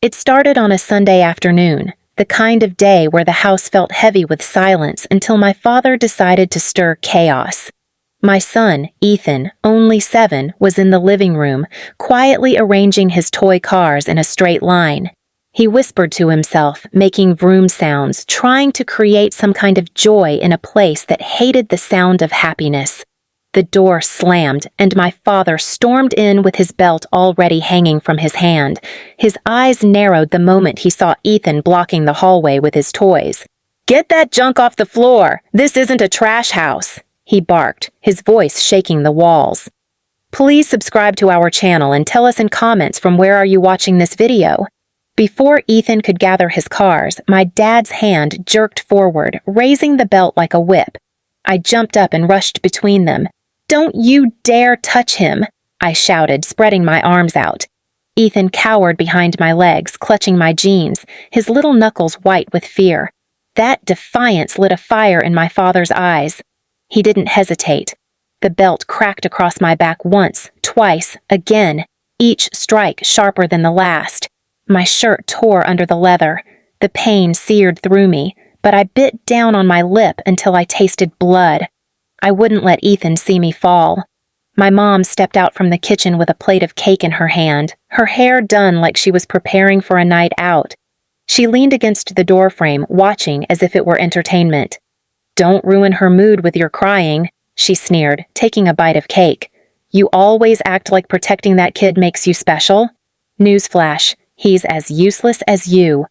It started on a Sunday afternoon, the kind of day where the house felt heavy with silence until my father decided to stir chaos. My son, Ethan, only 7, was in the living room, quietly arranging his toy cars in a straight line. He whispered to himself, making vroom sounds, trying to create some kind of joy in a place that hated the sound of happiness. The door slammed, and my father stormed in with his belt already hanging from his hand. His eyes narrowed the moment he saw Ethan blocking the hallway with his toys. "Get that junk off the floor! This isn't a trash house!" he barked, his voice shaking the walls. Please subscribe to our channel and tell us in comments from where are you watching this video. Before Ethan could gather his cars, my dad's hand jerked forward, raising the belt like a whip. I jumped up and rushed between them. "Don't you dare touch him!" I shouted, spreading my arms out. Ethan cowered behind my legs, clutching my jeans, his little knuckles white with fear. That defiance lit a fire in my father's eyes. He didn't hesitate. The belt cracked across my back once, twice, again, each strike sharper than the last. My shirt tore under the leather. The pain seared through me, but I bit down on my lip until I tasted blood. I wouldn't let Ethan see me fall. My mom stepped out from the kitchen with a plate of cake in her hand, her hair done like she was preparing for a night out. She leaned against the doorframe, watching as if it were entertainment. "Don't ruin her mood with your crying," she sneered, taking a bite of cake. "You always act like protecting that kid makes you special. Newsflash, he's as useless as you."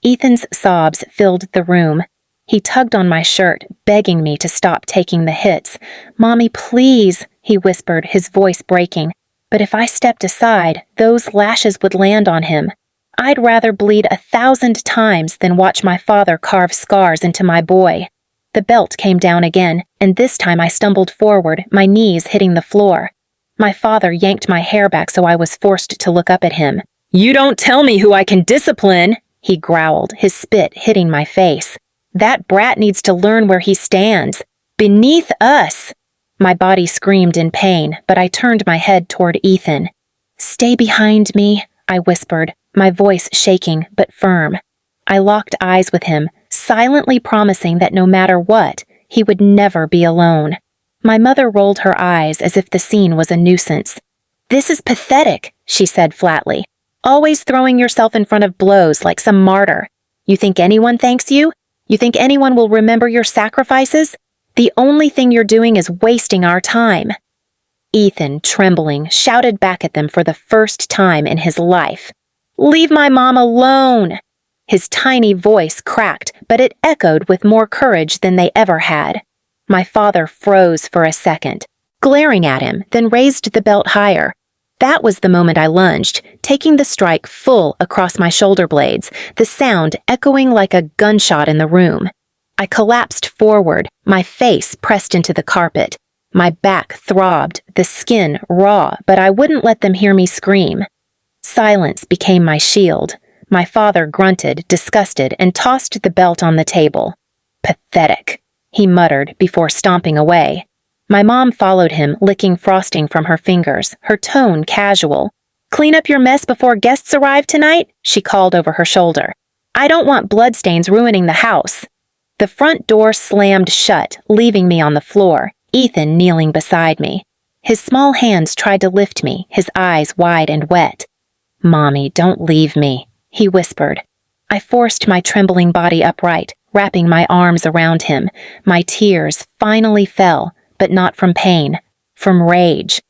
Ethan's sobs filled the room. He tugged on my shirt, begging me to stop taking the hits. "Mommy, please," he whispered, his voice breaking. But if I stepped aside, those lashes would land on him. I'd rather bleed 1,000 times than watch my father carve scars into my boy. The belt came down again, and this time I stumbled forward, my knees hitting the floor. My father yanked my hair back so I was forced to look up at him. "You don't tell me who I can discipline," he growled, his spit hitting my face. "That brat needs to learn where he stands. Beneath us!" My body screamed in pain, but I turned my head toward Ethan. "Stay behind me," I whispered, my voice shaking but firm. I locked eyes with him, silently promising that no matter what, he would never be alone. My mother rolled her eyes as if the scene was a nuisance. "This is pathetic," she said flatly. "Always throwing yourself in front of blows like some martyr. You think anyone thanks you? You think anyone will remember your sacrifices? The only thing you're doing is wasting our time." Ethan, trembling, shouted back at them for the first time in his life. "Leave my mom alone!" His tiny voice cracked, but it echoed with more courage than they ever had. My father froze for a second, glaring at him, then raised the belt higher. That was the moment I lunged, taking the strike full across my shoulder blades, the sound echoing like a gunshot in the room. I collapsed forward, my face pressed into the carpet. My back throbbed, the skin raw, but I wouldn't let them hear me scream. Silence became my shield. My father grunted, disgusted, and tossed the belt on the table. "Pathetic," he muttered before stomping away. My mom followed him, licking frosting from her fingers, her tone casual. "Clean up your mess before guests arrive tonight?" she called over her shoulder. "I don't want bloodstains ruining the house." The front door slammed shut, leaving me on the floor, Ethan kneeling beside me. His small hands tried to lift me, his eyes wide and wet. "Mommy, don't leave me," he whispered. I forced my trembling body upright, wrapping my arms around him. My tears finally fell, but not from pain, from rage.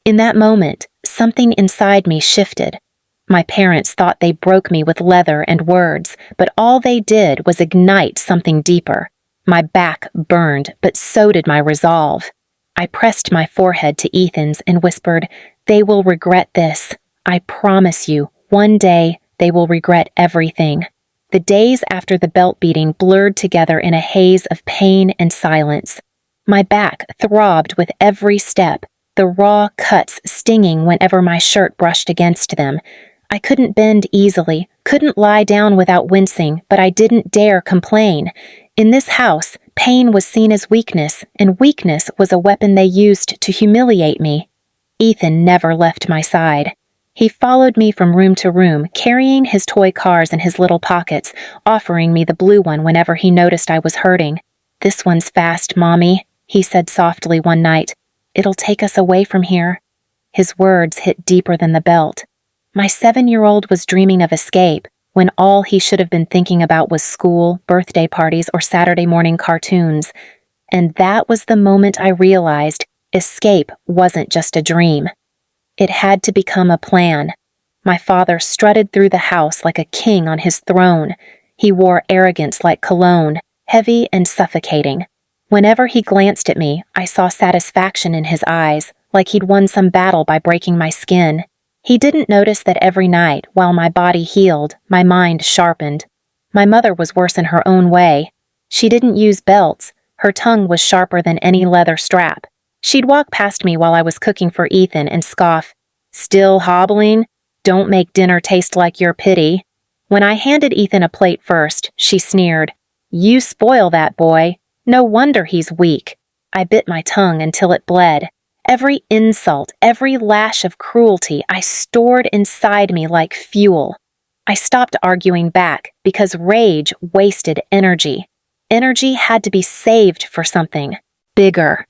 In that moment, something inside me shifted. My parents thought they broke me with leather and words, but all they did was ignite something deeper. My back burned, but so did my resolve. I pressed my forehead to Ethan's and whispered, "They will regret this. I promise you, one day they will regret everything." The days after the belt beating blurred together in a haze of pain and silence. My back throbbed with every step, the raw cuts stinging whenever my shirt brushed against them. I couldn't bend easily, couldn't lie down without wincing, but I didn't dare complain. In this house, pain was seen as weakness, and weakness was a weapon they used to humiliate me. Ethan never left my side. He followed me from room to room, carrying his toy cars in his little pockets, offering me the blue one whenever he noticed I was hurting. "This one's fast, Mommy," he said softly one night. "It'll take us away from here." His words hit deeper than the belt. My 7-year-old was dreaming of escape, when all he should have been thinking about was school, birthday parties, or Saturday morning cartoons. And that was the moment I realized escape wasn't just a dream. It had to become a plan. My father strutted through the house like a king on his throne. He wore arrogance like cologne, heavy and suffocating. Whenever he glanced at me, I saw satisfaction in his eyes, like he'd won some battle by breaking my skin. He didn't notice that every night, while my body healed, my mind sharpened. My mother was worse in her own way. She didn't use belts. Her tongue was sharper than any leather strap. She'd walk past me while I was cooking for Ethan and scoff, "Still hobbling? Don't make dinner taste like your pity." When I handed Ethan a plate first, she sneered, "You spoil that boy. No wonder he's weak." I bit my tongue until it bled. Every insult, every lash of cruelty I stored inside me like fuel. I stopped arguing back because rage wasted energy. Energy had to be saved for something bigger.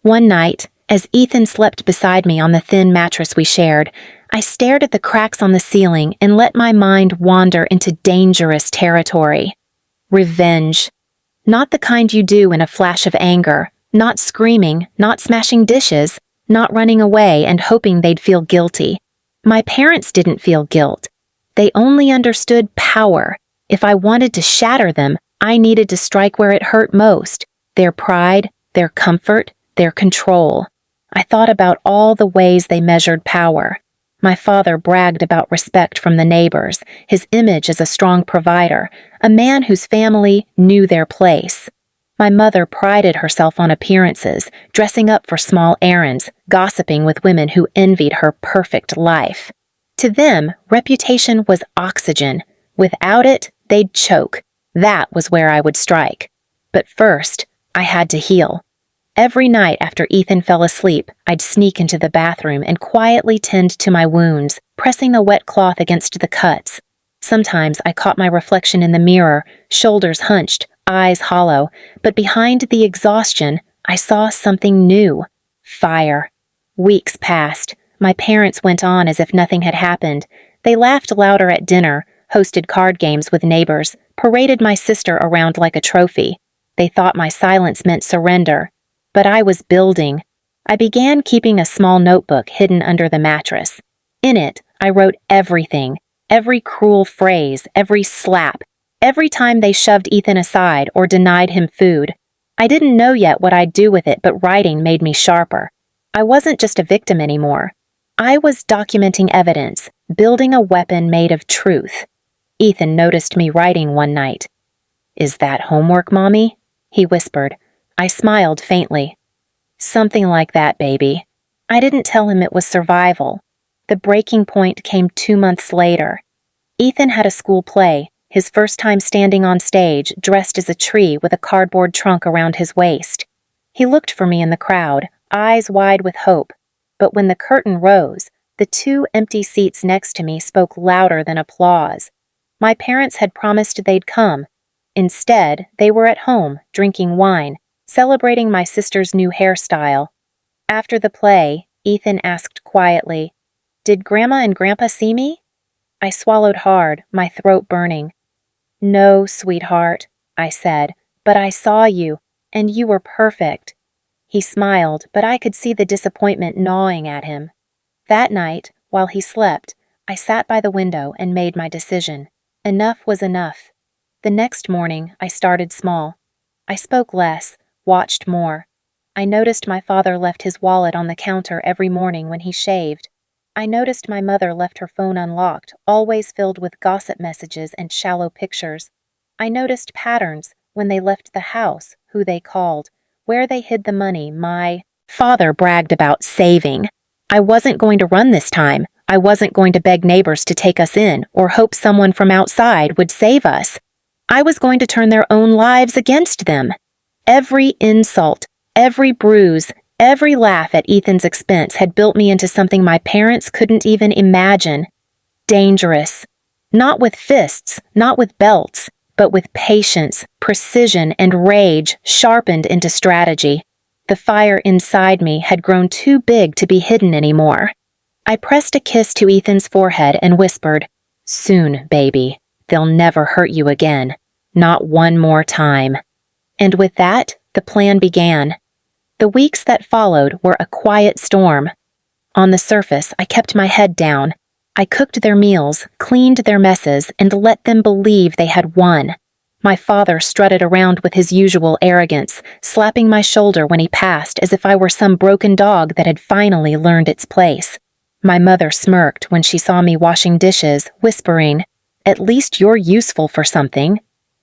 One night, as Ethan slept beside me on the thin mattress we shared, I stared at the cracks on the ceiling and let my mind wander into dangerous territory. Revenge. Not the kind you do in a flash of anger. Not screaming, not smashing dishes, not running away and hoping they'd feel guilty. My parents didn't feel guilt. They only understood power. If I wanted to shatter them, I needed to strike where it hurt most: their pride, their comfort, their control. I thought about all the ways they measured power. My father bragged about respect from the neighbors, his image as a strong provider, a man whose family knew their place. My mother prided herself on appearances, dressing up for small errands, gossiping with women who envied her perfect life. To them, reputation was oxygen. Without it, they'd choke. That was where I would strike. But first, I had to heal. Every night after Ethan fell asleep, I'd sneak into the bathroom and quietly tend to my wounds, pressing a wet cloth against the cuts. Sometimes I caught my reflection in the mirror, shoulders hunched, eyes hollow, but behind the exhaustion, I saw something new. Fire. Weeks passed. My parents went on as if nothing had happened. They laughed louder at dinner, hosted card games with neighbors, paraded my sister around like a trophy. They thought my silence meant surrender. But I was building. I began keeping a small notebook hidden under the mattress. In it, I wrote everything, every cruel phrase, every slap, every time they shoved Ethan aside or denied him food. I didn't know yet what I'd do with it, but writing made me sharper. I wasn't just a victim anymore. I was documenting evidence, building a weapon made of truth. Ethan noticed me writing one night. "Is that homework, Mommy?" he whispered. I smiled faintly. "Something like that, baby." I didn't tell him it was survival. The breaking point came 2 months later. Ethan had a school play, his first time standing on stage, dressed as a tree with a cardboard trunk around his waist. He looked for me in the crowd, eyes wide with hope. But when the curtain rose, the 2 empty seats next to me spoke louder than applause. My parents had promised they'd come. Instead, they were at home, drinking wine, celebrating my sister's new hairstyle. After the play, Ethan asked quietly, "Did Grandma and Grandpa see me?" I swallowed hard, my throat burning. "No, sweetheart," I said, "but I saw you, and you were perfect." He smiled, but I could see the disappointment gnawing at him. That night, while he slept, I sat by the window and made my decision. Enough was enough. The next morning, I started small. I spoke less, watched more. I noticed my father left his wallet on the counter every morning when he shaved. I noticed my mother left her phone unlocked, always filled with gossip messages and shallow pictures. I noticed patterns: when they left the house, who they called, where they hid the money my father bragged about saving. I wasn't going to run this time. I wasn't going to beg neighbors to take us in or hope someone from outside would save us. I was going to turn their own lives against them. Every insult, every bruise, Every laugh at Ethan's expense had built me into something my parents couldn't even imagine. Dangerous. Not with fists, not with belts, but with patience, precision, and rage sharpened into strategy. The fire inside me had grown too big to be hidden anymore. I pressed a kiss to Ethan's forehead and whispered, "Soon, baby. They'll never hurt you again. Not one more time." And with that, the plan began. The weeks that followed were a quiet storm. On the surface, I kept my head down. I cooked their meals, cleaned their messes, and let them believe they had won. My father strutted around with his usual arrogance, slapping my shoulder when he passed as if I were some broken dog that had finally learned its place. My mother smirked when she saw me washing dishes, whispering, "At least you're useful for something."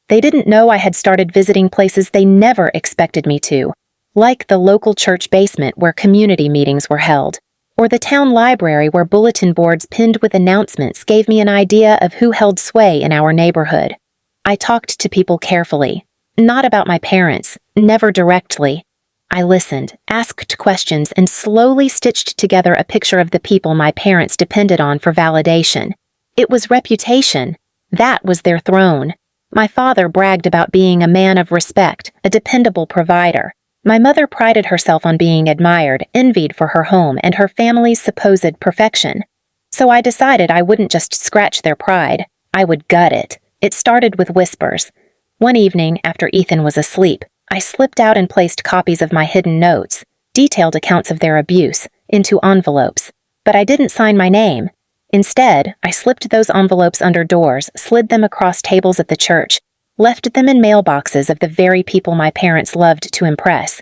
They didn't know I had started visiting places they never expected me to, like the local church basement where community meetings were held, or the town library where bulletin boards pinned with announcements gave me an idea of who held sway in our neighborhood. I talked to people carefully, not about my parents, never directly. I listened, asked questions, and slowly stitched together a picture of the people my parents depended on for validation. It was reputation. That was their throne. My father bragged about being a man of respect, a dependable provider. My mother prided herself on being admired, envied for her home and her family's supposed perfection. So I decided I wouldn't just scratch their pride, I would gut it. It started with whispers. One evening, after Ethan was asleep, I slipped out and placed copies of my hidden notes, detailed accounts of their abuse, into envelopes. But I didn't sign my name. Instead, I slipped those envelopes under doors, slid them across tables at the church, left them in mailboxes of the very people my parents loved to impress.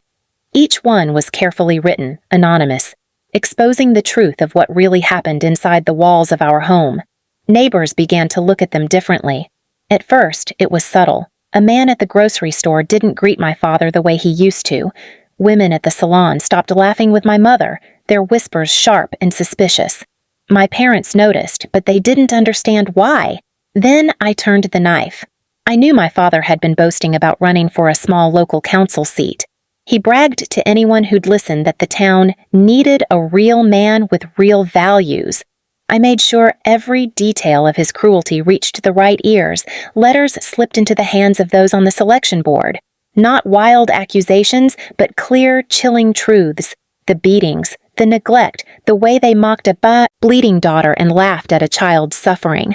Each one was carefully written, anonymous, exposing the truth of what really happened inside the walls of our home. Neighbors began to look at them differently. At first, it was subtle. A man at the grocery store didn't greet my father the way he used to. Women at the salon stopped laughing with my mother, their whispers sharp and suspicious. My parents noticed, but they didn't understand why. Then I turned the knife. I knew my father had been boasting about running for a small local council seat. He bragged to anyone who'd listen that the town needed a real man with real values. I made sure every detail of his cruelty reached the right ears. Letters slipped into the hands of those on the selection board. Not wild accusations, but clear, chilling truths. The beatings, the neglect, the way they mocked a bleeding daughter and laughed at a child's suffering.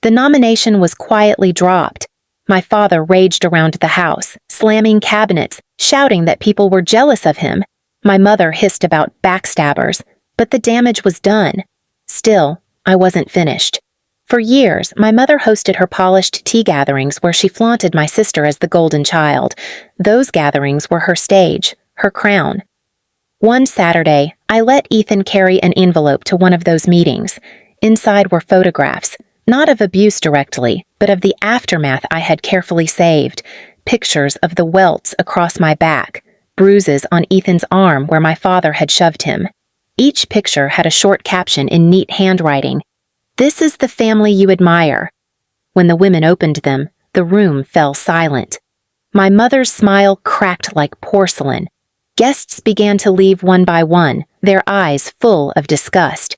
The nomination was quietly dropped. My father raged around the house, slamming cabinets, shouting that people were jealous of him. My mother hissed about backstabbers, but the damage was done. Still, I wasn't finished. For years, my mother hosted her polished tea gatherings where she flaunted my sister as the golden child. Those gatherings were her stage, her crown. One Saturday, I let Ethan carry an envelope to one of those meetings. Inside were photographs, not of abuse directly, but of the aftermath I had carefully saved. Pictures of the welts across my back, bruises on Ethan's arm where my father had shoved him. Each picture had a short caption in neat handwriting. "This is the family you admire." When the women opened them, the room fell silent. My mother's smile cracked like porcelain. Guests began to leave one by one, their eyes full of disgust.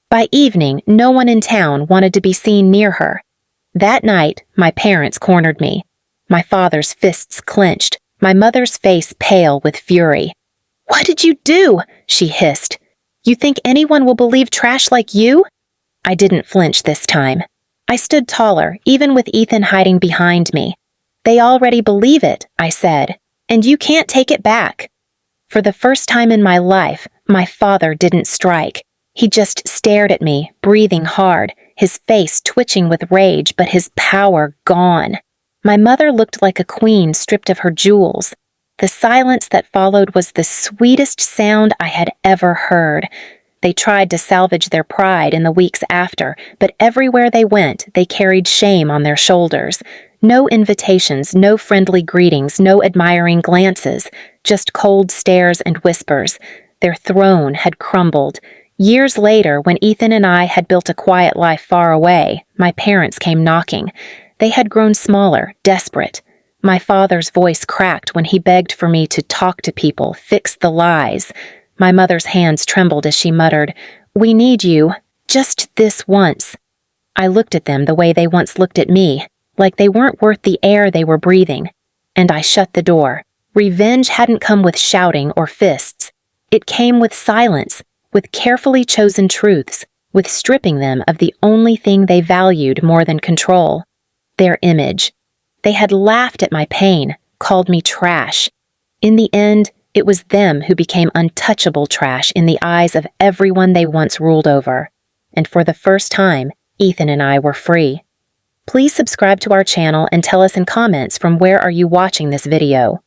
By evening, no one in town wanted to be seen near her. That night, my parents cornered me. My father's fists clenched, my mother's face pale with fury. "What did you do?" she hissed. "You think anyone will believe trash like you?" I didn't flinch this time. I stood taller, even with Ethan hiding behind me. "They already believe it," I said, "and you can't take it back." For the first time in my life, my father didn't strike. He just stared at me, breathing hard, his face twitching with rage, but his power gone. My mother looked like a queen stripped of her jewels. The silence that followed was the sweetest sound I had ever heard. They tried to salvage their pride in the weeks after, but everywhere they went, they carried shame on their shoulders. No invitations, no friendly greetings, no admiring glances, just cold stares and whispers. Their throne had crumbled. Years later, when Ethan and I had built a quiet life far away, my parents came knocking. They had grown smaller, desperate. My father's voice cracked when he begged for me to talk to people, fix the lies. My mother's hands trembled as she muttered, "We need you. Just this once." I looked at them the way they once looked at me, like they weren't worth the air they were breathing, and I shut the door. Revenge hadn't come with shouting or fists. It came with silence, with carefully chosen truths, with stripping them of the only thing they valued more than control: their image. They had laughed at my pain, called me trash. In the end, it was them who became untouchable trash in the eyes of everyone they once ruled over. And for the first time, Ethan and I were free. Please subscribe to our channel and tell us in comments from where are you watching this video.